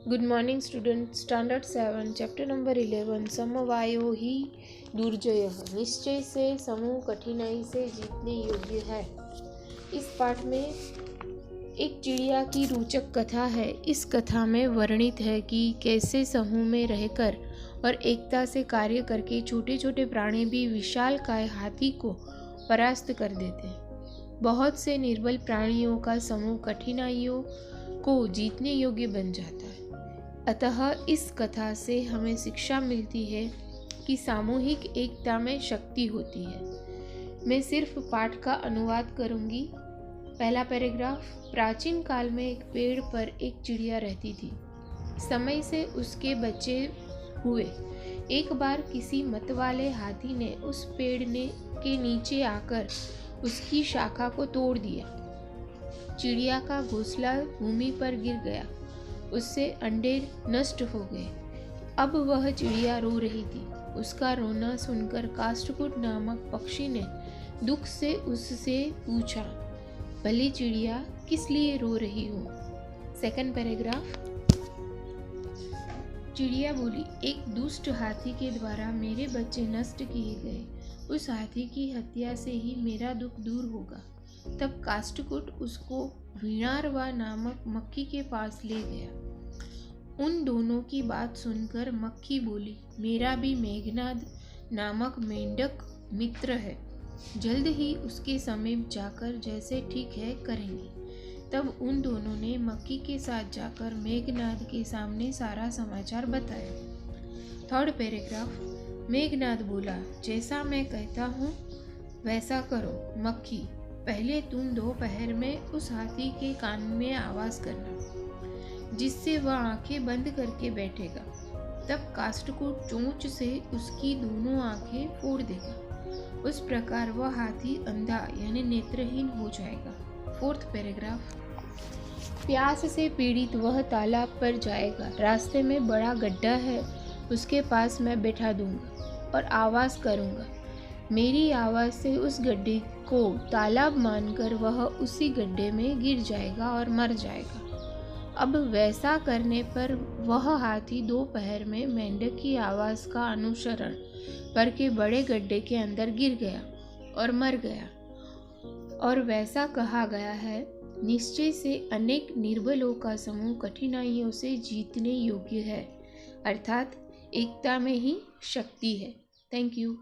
Good morning student. Standard 7 chapter number 11 समवायो ही दुर्जयः। निश्चय से समूह कठिनाई से जीतने योग्य है। इस पाठ में एक चिड़िया की रोचक कथा है। इस कथा में वर्णित है कि कैसे समूह में रहकर और एकता से कार्य करके छोटे छोटे प्राणी भी विशालकाय हाथी को परास्त कर देते हैं। बहुत से निर्बल प्राणियों का समूह कठिनाइयों को जीतने योग्य बन जाता है। अतः इस कथा से हमें शिक्षा मिलती है कि सामूहिक एकता में शक्ति होती है। मैं सिर्फ पाठ का अनुवाद करूंगी। पहला पैराग्राफ। प्राचीन काल में एक पेड़ पर एक चिड़िया रहती थी। समय से उसके बच्चे हुए। एक बार किसी मतवाले हाथी ने उस पेड़ के नीचे आकर उसकी शाखा को तोड़ दिया। चिड़िया का घोंसला भूमि पर गिर गया। उससे अंडे नष्ट हो गए। अब वह चिड़िया रो रही थी। उसका रोना सुनकर काष्ठकुट नामक पक्षी ने दुख से उससे पूछा, भली चिड़िया, किस लिए रो रही हो? Second paragraph. चिड़िया बोली, एक दुष्ट हाथी के द्वारा मेरे बच्चे नष्ट किए गए। उस हाथी की हत्या से ही मेरा दुख दूर होगा। तब काष्ठकुट उसको वीणारवा नामक मक्खी के पास ले गया। उन दोनों की बात सुनकर मक्खी बोली, मेरा भी मेघनाद नामक मेंढक मित्र है। जल्द ही उसके समीप जाकर जैसे ठीक है करेंगे। तब उन दोनों ने मक्खी के साथ जाकर मेघनाद के सामने सारा समाचार बताया। Third paragraph. मेघनाद बोला, जैसा मैं कहता हूँ वैसा करो। मक्खी, पहले तुम दोपहर में उस हाथी के कान में आवाज करना, जिससे वह आंखें बंद करके बैठेगा। तब काष्ठकुट चोंच से उसकी दोनों आंखें फोड़ देगा। उस प्रकार वह हाथी अंधा यानी नेत्रहीन हो जाएगा। Fourth paragraph. प्यास से पीड़ित वह तालाब पर जाएगा। रास्ते में बड़ा गड्ढा है, उसके पास मैं बैठा दूंगा और आवाज करूंगा। मेरी आवाज से उस गड्ढे को तालाब मानकर वह उसी गड्ढे में गिर जाएगा और मर जाएगा। अब वैसा करने पर वह हाथी दोपहर में मेंढक की आवाज का अनुसरण करके बड़े गड्ढे के अंदर गिर गया और मर गया। और वैसा कहा गया है, निश्चय से अनेक निर्बलों का समूह कठिनाइयों से जीतने योग्य है। अर्थात एकता में ही शक्ति है। Thank you.